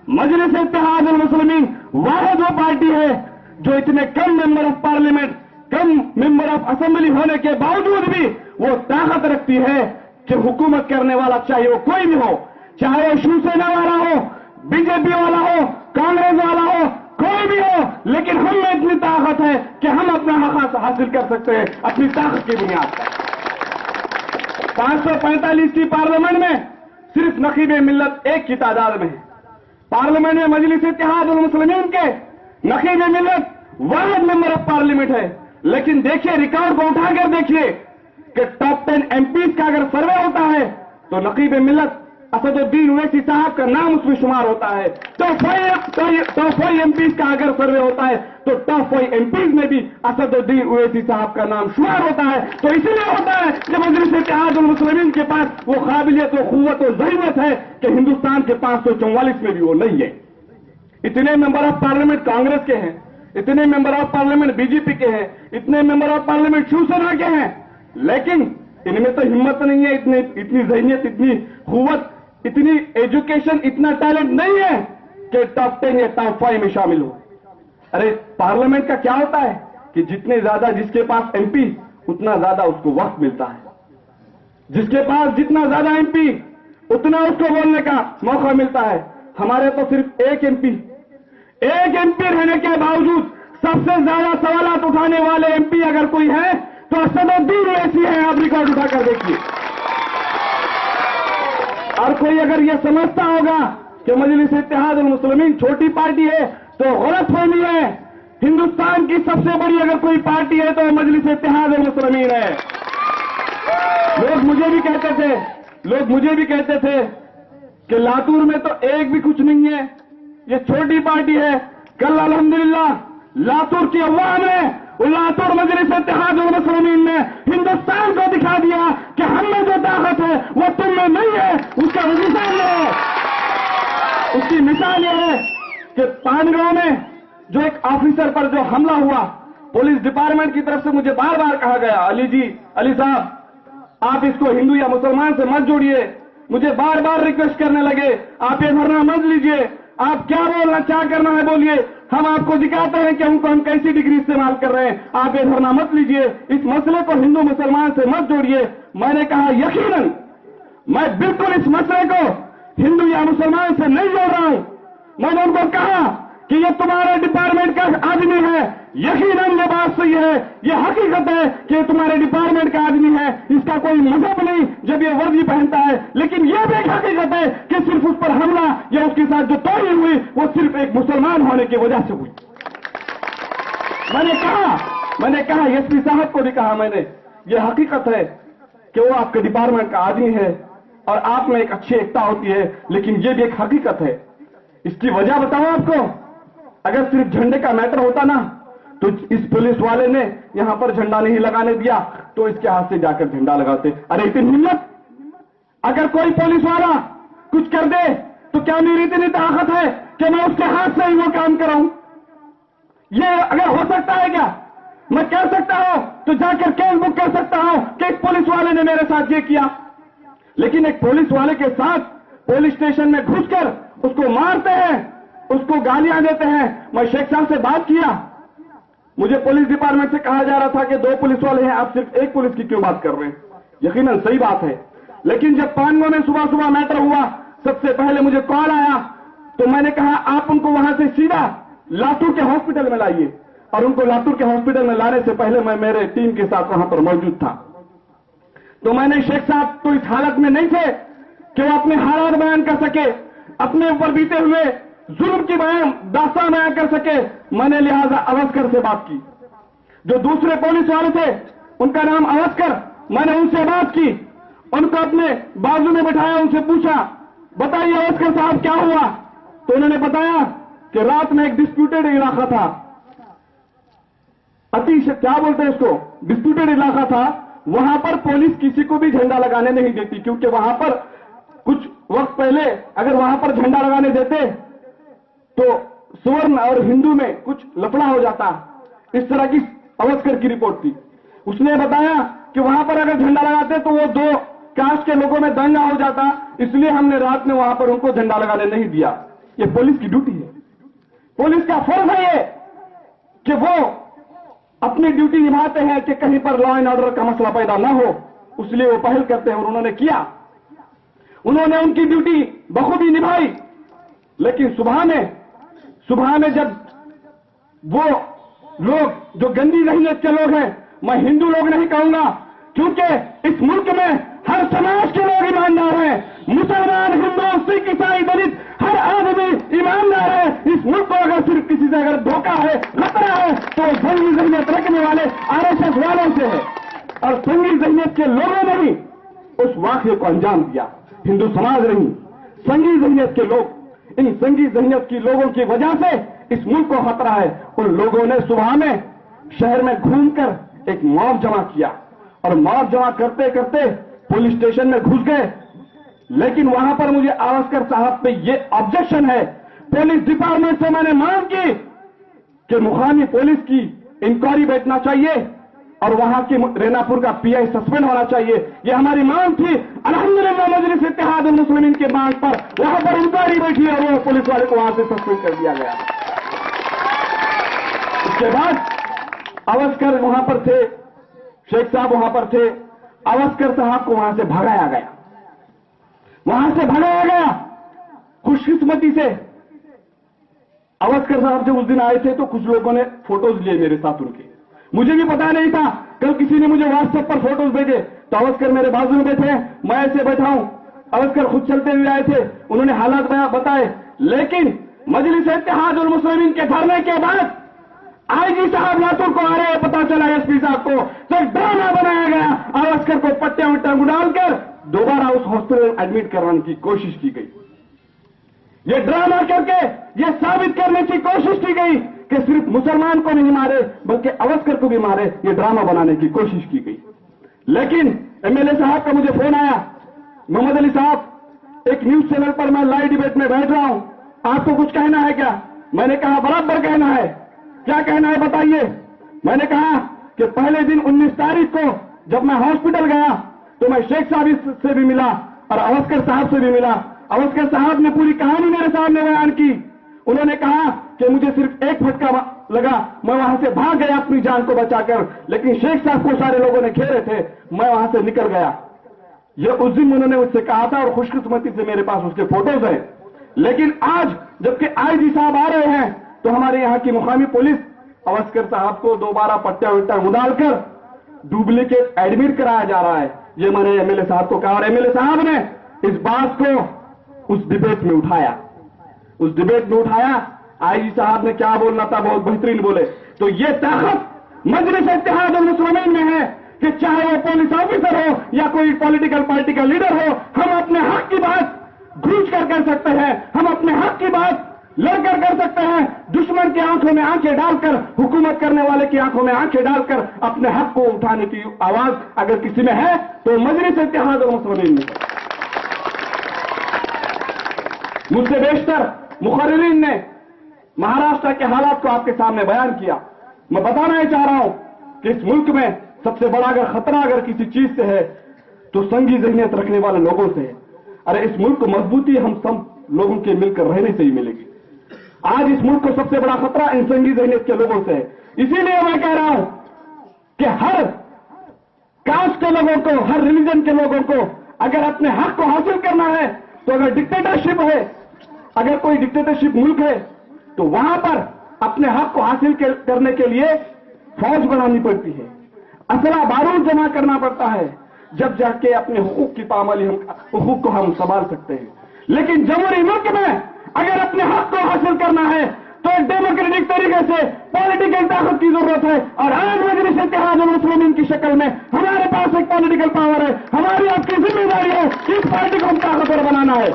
मजलिस इत्तेहाद अल मुस्लिमीन वाहिद वो पार्टी है जो इतने कम मेंबर ऑफ पार्लियामेंट, कम मेंबर ऑफ असेंबली होने के बावजूद भी वो ताकत रखती है कि हुकूमत करने वाला चाहे वो कोई भी हो, चाहे वो शिवसेना वाला हो, बीजेपी वाला हो, कांग्रेस वाला हो, कोई भी हो, लेकिन हम में इतनी ताकत है कि हम अपना हक हासिल कर सकते हैं अपनी ताकत की बुनियाद पर। 545 की पार्लियामेंट में सिर्फ नकीब मिल्लत एक की तादाद में है। पार्लियामेंट में मजलिस इत्तेहाद अल मुस्लिमीन के नकीब मिल्लत वाहिद मेंबर ऑफ पार्लियामेंट है। लेकिन देखिए, रिकॉर्ड को उठाकर देखिए कि टॉप 10 एमपीज का अगर सर्वे होता है तो नकीब मिल्लत असदुद्दीन ओवैसी साहब का नाम उसमें शुमार होता है। टॉप 5 एमपीज का अगर सर्वे होता है तो टॉप 5 एमपीज में भी असदुद्दीन ओवैसी साहब का नाम शुमार होता है। तो इसलिए होता है कि मजलिस इत्तेहाद अल मुस्लिमीन के पास वो काबिलियत, वो कुव्वत और ज़रूरत है कि हिंदुस्तान के 544 में भी वो नहीं है। इतने मेंबर ऑफ पार्लियामेंट कांग्रेस के हैं, इतने मेंबर ऑफ पार्लियामेंट बीजेपी के हैं, इतने मेंबर ऑफ पार्लियामेंट शिवसेना के हैं, लेकिन इनमें तो हिम्मत नहीं है, इतनी ज़हनियत, इतनी कुव्वत, इतनी एजुकेशन, इतना टैलेंट नहीं है कि टॉप 10 या टॉप 5 में शामिल हो। अरे पार्लियामेंट का क्या होता है कि जितने ज्यादा जिसके पास एमपी उतना ज्यादा उसको वक्त मिलता है, जिसके पास जितना ज्यादा एमपी उतना उसको बोलने का मौका मिलता है। हमारे तो सिर्फ एक एमपी रहने के बावजूद सबसे ज्यादा सवालात उठाने वाले एमपी अगर कोई है तो असदुद्दीन ओवैसी है। आप रिकॉर्ड उठाकर देखिए। और कोई अगर यह समझता होगा कि मजलिस इत्तेहाद अल मुस्लिमीन छोटी पार्टी है तो गलतफहमी है। हिंदुस्तान की सबसे बड़ी अगर कोई पार्टी है तो मजलिस इत्तेहाद अल मुस्लिमीन है। लोग मुझे भी कहते थे कि लातूर में तो एक भी कुछ नहीं है, ये छोटी पार्टी है। कल अल्हम्दुलिल्लाह लातूर की अवाम ने, लातूर मजलिस इत्तेहाद अल मुस्लिमीन ने हिंदुस्तान को दिखा दिया कि हम में जो ताकत है वो तुम में नहीं है। उसका मिसाल है, उसकी मिसाल यह है कि पानगांव में जो एक ऑफिसर पर जो हमला हुआ, पुलिस डिपार्टमेंट की तरफ से मुझे बार बार कहा गया, अली साहब आप इसको हिंदू या मुसलमान से मत जोड़िए। मुझे बार बार रिक्वेस्ट करने लगे, आप ये धरना मत लीजिए, आप क्या बोलना क्या करना है बोलिए, हम आपको दिखाते हैं कि हमको हम कैसी डिग्री इस्तेमाल कर रहे हैं, आप ये धरना मत लीजिए, इस मसले को हिंदू मुसलमान से मत जोड़िए। मैंने कहा यकीनन मैं बिल्कुल इस मसले को हिंदू या मुसलमान से नहीं जोड़ रहा हूं। मैंने उनको कहा कि ये तुम्हारे डिपार्टमेंट का आदमी है, यकीनन ये बात सही है, ये हकीकत है कि ये तुम्हारे डिपार्टमेंट का आदमी है, इसका कोई मजहब नहीं जब ये वर्दी पहनता है, लेकिन ये भी एक हकीकत है कि सिर्फ उस पर हमला या उसके साथ जो तोड़ी हुई वो सिर्फ एक मुसलमान होने की वजह से हुई। मैंने कहा एसपी साहब को भी कहा मैंने, ये हकीकत है कि वो आपके डिपार्टमेंट का आदमी है और आप में एक अच्छी एकता होती है, लेकिन ये भी एक हकीकत है। इसकी वजह बताऊं आपको, अगर सिर्फ झंडे का मैटर होता ना तो इस पुलिस वाले ने यहां पर झंडा नहीं लगाने दिया तो इसके हाथ से जाकर झंडा लगाते। अरे इतनी हिम्मत, अगर कोई पुलिस वाला कुछ कर दे तो क्या मेरी इतनी ताकत है कि मैं उसके हाथ से ही वो काम कराऊं? ये अगर हो सकता है क्या? मैं कह सकता हूं तो जाकर केस बुक कर सकता हूं कि इस पुलिस वाले ने मेरे साथ ये किया, लेकिन एक पुलिस वाले के साथ पुलिस स्टेशन में घुसकर उसको मारते हैं, उसको गालियां देते हैं। मैं शेख साहब से बात किया, मुझे पुलिस डिपार्टमेंट से कहा जा रहा था कि 2 पुलिस वाले हैं, आप सिर्फ एक पुलिस की क्यों बात कर रहे हैं? यकीनन सही बात है, लेकिन जब पानगांव में सुबह सुबह मैटर हुआ, सबसे पहले मुझे कॉल आया तो मैंने कहा आप उनको वहां से सीधा लातूर के हॉस्पिटल में लाइए, और उनको लातूर के हॉस्पिटल में लाने से पहले मैं मेरे टीम के साथ वहां पर मौजूद था। तो मैंने शेख साहब तो इस हालत में नहीं थे कि वो अपने हालात बयान कर सके, अपने ऊपर बीते हुए जुल्म की दास्तान बयान कर सके। मैंने लिहाजा अवस्कर से बात की, जो दूसरे पुलिस वाले थे उनका नाम अवस्कर, मैंने उनसे बात की, उनको अपने बाजू में बैठाया, उनसे पूछा बताइए अवस्कर साहब क्या हुआ? तो उन्होंने बताया कि रात में एक डिस्प्यूटेड इलाका था, क्या बोलते हैं इसको, डिस्प्यूटेड इलाका था, वहां पर पुलिस किसी को भी झंडा लगाने नहीं देती, क्योंकि वहां पर कुछ वक्त पहले अगर वहां पर झंडा लगाने देते तो सुवर्ण और हिंदू में कुछ लफड़ा हो जाता। इस तरह की अवस्कर की रिपोर्ट थी। उसने बताया कि वहां पर अगर झंडा लगाते तो वो 2 कास्ट के लोगों में दंगा हो जाता, इसलिए हमने रात में वहां पर उनको झंडा लगाने नहीं दिया। ये पुलिस की ड्यूटी है। पुलिस का फर्ज है ये कि वो अपनी ड्यूटी निभाते हैं कि कहीं पर लॉ एंड ऑर्डर का मसला पैदा ना हो, इसलिए वो पहल करते हैं और उन्होंने किया। उन्होंने उनकी ड्यूटी बखूबी निभाई। लेकिन सुबह में जब वो लोग जो गंदी ज़हनियत के लोग हैं, मैं हिंदू लोग नहीं कहूंगा, क्योंकि इस मुल्क में हर समाज के लोग ईमानदार हैं, मुसलमान, हिंदू, सिख, ईसाई, दलित, हर आदमी ईमानदार है। इस मुल्क को अगर सिर्फ किसी से अगर धोखा है, खतरा है, तो संगी ज़हनियत रखने वाले आरएसएस वालों से है। और संगी ज़हनियत के लोगों ने ही उस वाक़ये को अंजाम दिया, हिंदू समाज नहीं, संगी ज़हनियत के लोग। इन संगी ज़हनियत की लोगों की वजह से इस मुल्क को खतरा है। उन लोगों ने सुबह में शहर में घूमकर एक मॉब जमा किया और मॉब जमा करते करते पुलिस स्टेशन में घुस गए। लेकिन वहां पर मुझे आवस्कर साहब पे ये ऑब्जेक्शन है, पुलिस डिपार्टमेंट से मैंने मांग की कि मुकामी पुलिस की इंक्वायरी बैठना चाहिए और वहां की रेनापुर का पीआई सस्पेंड होना चाहिए। ये हमारी मांग थी। अल्हम्दुलिल्लाह मजलिस इत्तेहाद मुस्लिमीन के मांग पर वहां पर इंक्वायरी बैठी और वो पुलिस वाले को वहां से सस्पेंड कर दिया गया। उसके बाद अवस्कर वहां पर थे, शेख साहब वहां पर थे, अवस्कर साहब को वहां से भगाया गया, खुशकिस्मती से। अवस्कर साहब जब उस दिन आए थे तो कुछ लोगों ने फोटोज लिए मेरे साथ उनके, मुझे भी पता नहीं था। कल किसी ने मुझे व्हाट्सएप पर फोटोज भेजे तो अवस्कर मेरे बाजू में बैठे हैं, मैं ऐसे बैठा हूं। अवस्कर खुद चलते हुए आए थे, उन्होंने हालात बताए। लेकिन मजलिस इत्तेहाद उल मुस्लिमीन के धरने के बाद आईजी साहब लातूर को आ रहे हैं, पता चला एसपी साहब को, तो ड्रामा बनाया गया। अवस्कर को पट्टियां वट्टियां डालकर दोबारा उस हॉस्पिटल में एडमिट करवाने की कोशिश की गई। ये ड्रामा करके ये साबित करने की कोशिश की गई कि सिर्फ मुसलमान को नहीं मारे बल्कि अवस्कर को भी मारे, ये ड्रामा बनाने की कोशिश की गई। लेकिन एमएलए साहब का मुझे फोन आया, मोहम्मद अली साहब, एक न्यूज चैनल पर मैं लाइव डिबेट में बैठ रहा हूं, आपको कुछ कहना है क्या? मैंने कहा बराबर कहना है। क्या कहना है बताइए? मैंने कहा कि पहले दिन 19 तारीख को जब मैं हॉस्पिटल गया तो मैं शेख साहब से भी मिला और अवस्कर साहब से भी मिला। अवस्कर साहब ने पूरी कहानी मेरे सामने बयान की। उन्होंने कहा कि मुझे सिर्फ एक फटका लगा, मैं वहां से भाग गया अपनी जान को बचाकर, लेकिन शेख साहब को सारे लोगों ने घेरे थे, मैं वहां से निकल गया। ये उस दिन उन्होंने मुझसे कहा था और खुशकिस्मती से मेरे पास उसके फोटोज हैं। लेकिन आज जबकि आईजी साहब आ रहे हैं तो हमारे यहां की मुकामी पुलिस अवस्कर साहब को दोबारा पट्टा वट्टा उड़ालकर डुप्लीकेट एडमिट कराया जा रहा है। ये मैंने एमएलए साहब को कहा और एमएलए साहब ने इस बात को उस डिबेट में उठाया। आईजी साहब ने क्या बोलना था बहुत बेहतरीन बोले। तो ये ताकत मजलिस इत्तेहाद उल मुस्लिमीन में है कि चाहे वो पुलिस ऑफिसर हो या कोई पॉलिटिकल पार्टी का लीडर हो, हम अपने हक की बात गूंज कर सकते हैं, हम अपने हक की बात लड़कर कर सकते हैं। दुश्मन की आंखों में आंखें डालकर, हुकूमत करने वाले की आंखों में आंखें डालकर अपने हक को उठाने की आवाज अगर किसी में है तो मजलिस इत्तेहाद उल मुस्लिमीन में। मुझसे बेशतर मुखर्रिरीन ने महाराष्ट्र के हालात को आपके सामने बयान किया। मैं बताना ही चाह रहा हूं कि इस मुल्क में सबसे बड़ा अगर खतरा अगर किसी चीज से है तो संगी ज़हनियत रखने वाले लोगों से है। अरे इस मुल्क को मजबूती हम सब लोगों के मिलकर रहने से ही मिलेगी। आज इस मुल्क को सबसे बड़ा खतरा इन संगी ज़हनियत के लोगों से है। इसीलिए मैं कह रहा हूं कि हर कास्ट के लोगों को, हर रिलीजन के लोगों को अगर अपने हक को हासिल करना है तो अगर डिक्टेटरशिप है, अगर कोई डिक्टेटरशिप मुल्क है तो वहां पर अपने हक को हासिल करने के लिए फौज बनानी पड़ती है, असला बारूद जमा करना पड़ता है, जब जाके अपने हुकूक की पामाली हुकूक को हम संभाल सकते हैं। लेकिन जमहूरी मुल्क में अगर अपने हक को हासिल करना है तो एक डेमोक्रेटिक तरीके से पॉलिटिकल ताकत की जरूरत है। और आज मजलिस इत्तेहाद उल मुस्लिमीन की शक्ल में हमारे पास एक पॉलिटिकल पावर है। हमारी आपकी जिम्मेदारी है कि इस पार्टी को हम ताकतवर बनाना है।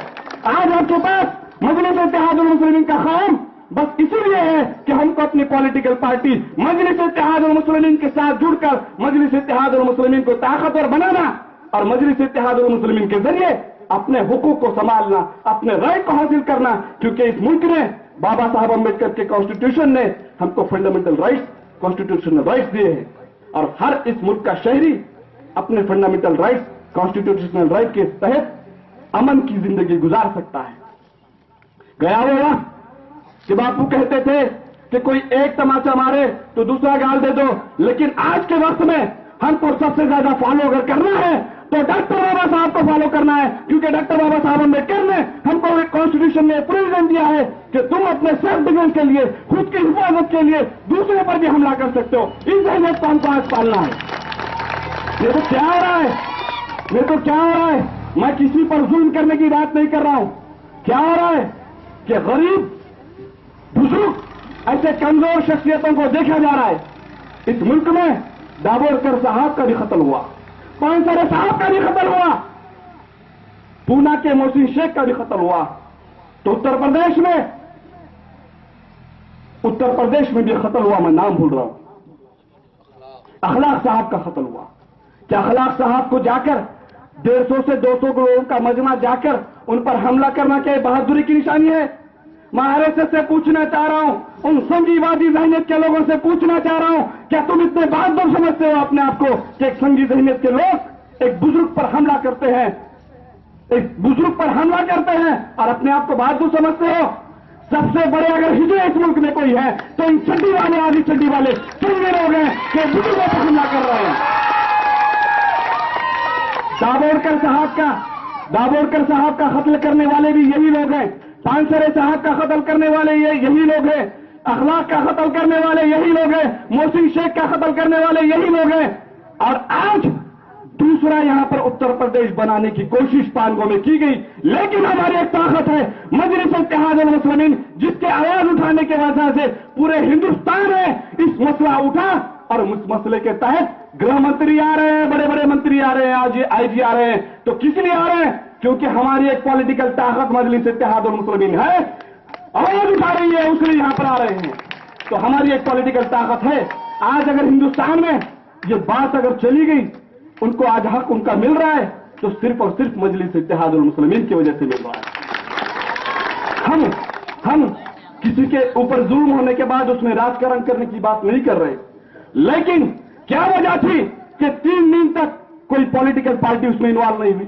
आज आपके पास मजलिस इत्तेहाद उल मुस्लिमीन का काम बस इसीलिए है कि हमको अपनी पॉलिटिकल पार्टी मजलिस इत्तेहाद उल मुस्लिमीन के साथ जुड़कर मजलिस इत्तेहाद उल मुस्लिमीन को ताकतवर बनाना और मजलिस इत्तेहाद उल मुस्लिमीन के जरिए अपने हुकूक को संभालना, अपने राइट को हासिल करना। क्योंकि इस मुल्क ने, बाबा साहब अम्बेडकर के कॉन्स्टिट्यूशन ने हमको फंडामेंटल राइट्स, कॉन्स्टिट्यूशनल राइट्स दिए हैं और हर इस मुल्क का शहरी अपने फंडामेंटल राइट्स, कॉन्स्टिट्यूशनल राइट के तहत अमन की जिंदगी गुजार सकता है। गया वो वक्त कि बापू कहते थे कि कोई एक तमाचा मारे तो दूसरा गाल दे दो, लेकिन आज के वक्त में हमको सबसे ज्यादा फॉलो अगर करना है तो डॉक्टर बाबा साहब को फॉलो करना है, क्योंकि डॉक्टर बाबा साहब अम्बेडकर ने हमको एक कॉन्स्टिट्यूशन में प्रोविजन दिया है कि तुम अपने सेल्फ डिफेंस के लिए, खुद की हिफाजत के लिए दूसरे पर भी हमला कर सकते हो। इस अहमियत को हमको आज पालना है। ये तो क्या हो रहा है, ये तो क्या हो रहा है, मैं किसी पर जुल्म करने की बात नहीं कर रहा हूं। क्या हो रहा है कि गरीब, बुजुर्ग, ऐसे कमजोर शख्सियतों को देखा जा रहा है। इस मुल्क में दाभोलकर साहब का भी कत्ल हुआ, पानसरे साहब का भी कत्ल हुआ, पूना के मोहसिन शेख का भी कत्ल हुआ, तो उत्तर प्रदेश में भी कत्ल हुआ। मैं नाम भूल रहा हूं, अखलाक साहब का कत्ल हुआ। क्या अखलाक साहब को जाकर 150 से 200 लोगों का मजमा जाकर उन पर हमला करना क्या बहादुरी की निशानी है? मैं आरएसएस से पूछना चाह रहा हूं, उन संघीवादी जहनीत के लोगों से पूछना चाह रहा हूं, क्या तुम इतने बहादुर समझते हो अपने आप को कि एक संघी जहनीत के लोग एक बुजुर्ग पर हमला करते हैं, एक बुजुर्ग पर हमला करते हैं और अपने आप को बहादुर समझते हो? सबसे बड़े अगर हिजड़े इस मुल्क में कोई है तो इन चड्डी वाले, आदि चड्डी वाले चुनने लोग हैं कि बुजुर्गों पर हमला कर रहे हैं। दाभोलकर साहब का कत्ल करने वाले भी यही लोग हैं, पानसरे साहब का कत्ल करने वाले यही लोग हैं, अखलाक का कत्ल करने वाले यही लोग हैं, मोहसिन शेख का कत्ल करने वाले यही लोग हैं। और आज दूसरा यहां पर उत्तर प्रदेश बनाने की कोशिश पानगो में की गई, लेकिन हमारी एक ताकत है मजलिस इत्तेहादुल मुस्लिमीन, जिसके आवाज उठाने के वजह से पूरे हिंदुस्तान में इस मसला उठा और उस मसले के तहत गृह मंत्री आ रहे हैं, बड़े बड़े मंत्री आ रहे हैं, आज आईजी आ रहे हैं। तो किस लिए आ रहे हैं? क्योंकि हमारी एक पॉलिटिकल ताकत मजलिस इत्तेहादुल मुस्लिमीन है, आवाज उठा रही है, उसलिए यहां पर आ रहे हैं। तो हमारी एक पॉलिटिकल ताकत है। आज अगर हिंदुस्तान में ये बात अगर चली गई, उनको आज हक उनका मिल रहा है, तो सिर्फ और सिर्फ मजलिस इत्तेहादुल मुस्लिमीन की वजह से मिल रहा है। हम किसी के ऊपर जुल्म होने के बाद उसमें राजकारण करने की बात नहीं कर रहे, लेकिन क्या वजह थी कि 3 दिन तक कोई पॉलिटिकल पार्टी उसमें इन्वॉल्व नहीं हुई?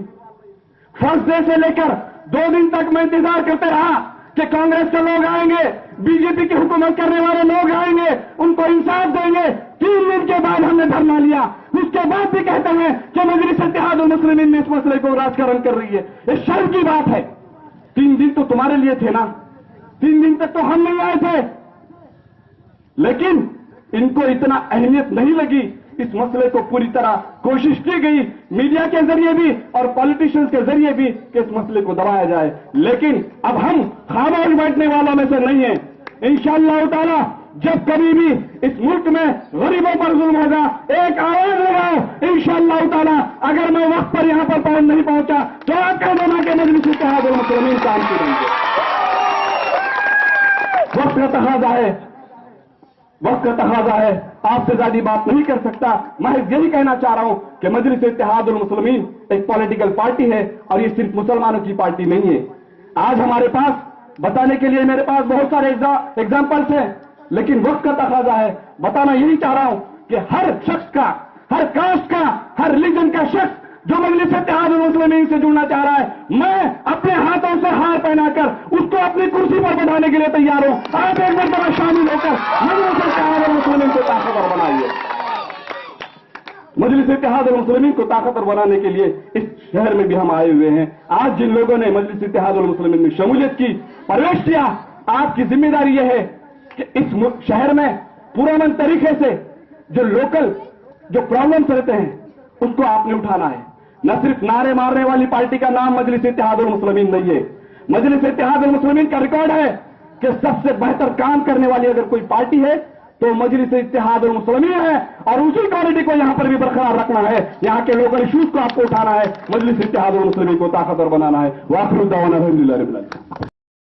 फर्स्ट डे से लेकर 2 दिन तक मैं इंतजार करते रहा कि कांग्रेस के लोग आएंगे, बीजेपी की हुकूमत करने वाले लोग आएंगे, उनको इंसाफ देंगे। 3 दिन के बाद हमने धरना लिया, उसके बाद भी कहते हैं कि मजलिस इत्तेहादुल मुस्लिमीन में इस मसले को राजकारण कर रही है। ये शर्म की बात है। 3 दिन तो तुम्हारे लिए थे ना, 3 दिन तक तो हम नहीं आए थे, लेकिन इनको इतना अहमियत नहीं लगी। इस मसले को पूरी तरह कोशिश की गई मीडिया के जरिए भी और पॉलिटिशियंस के जरिए भी कि इस मसले को दबाया जाए, लेकिन अब हम खामोश बैठने वालों में से नहीं है। इंशाअल्लाह ताला जब कभी भी इस मुल्क में गरीबों पर जुल्म होगा, एक आवाज लगाओ। इंशाअल्लाह ताला अगर मैं वक्त पर यहां पर नहीं पहुंचा तो आप कह देना कि मजलिस इत्तेहादुल मुस्लिमीन काम करेंगे। वक्त का तकाजा है, वक्त का तकाजा है, आपसे ज्यादा बात नहीं कर सकता। मैं यही कहना चाह रहा हूं कि मजलिस इत्तेहादुल मुस्लिमीन एक पॉलिटिकल पार्टी है और ये सिर्फ मुसलमानों की पार्टी नहीं है। आज हमारे पास बताने के लिए मेरे पास बहुत सारे एग्जाम्पल्स हैं, लेकिन वक्त का तकाजा है। बताना यही चाह रहा हूं कि हर शख्स का, हर कास्ट का, हर रिलीजन का शख्स जो मजलिस इत्तेहादुल मुस्लिमीन से जुड़ना चाह रहा है, मैं अपने हाथों से हार पहनाकर उसको अपनी कुर्सी पर बैठाने के लिए तैयार हूं। आप एक मरतबा शामिल होकर मजलिस इत्तेहादुल मुस्लिमीन को ताकतवर बनाइए। मजलिस इत्तेहादुल मुस्लिमीन को ताकतवर बनाने के लिए इस शहर में भी हम आए हुए हैं। आज जिन लोगों ने मजलिस इत्तेहादुल मुस्लिमीन में शमूलियत की, प्रवेश किया, आपकी जिम्मेदारी यह है कि इस शहर में पुराने तरीके से जो लोकल जो प्रॉब्लम्स रहते हैं उसको आपने उठाना है। न सिर्फ नारे मारने वाली पार्टी का नाम मजलिस इत्तेहादुल मुस्लिमीन नहीं है। मजलिस इत्तेहादुल मुस्लिमीन का रिकॉर्ड है कि सबसे बेहतर काम करने वाली अगर कोई पार्टी है तो मजलिस इत्तेहादुल मुस्लिमीन है, और उसी क्वालिटी को यहां पर भी बरकरार रखना है। यहां के लोकल इश्यूज को आपको उठाना है, मजलिस इत्तेहादुल मुस्लिमीन को ताकतवर बनाना है। वाखिर दावाना अल्हम्दुलिल्लाह रब्बिल आलमीन।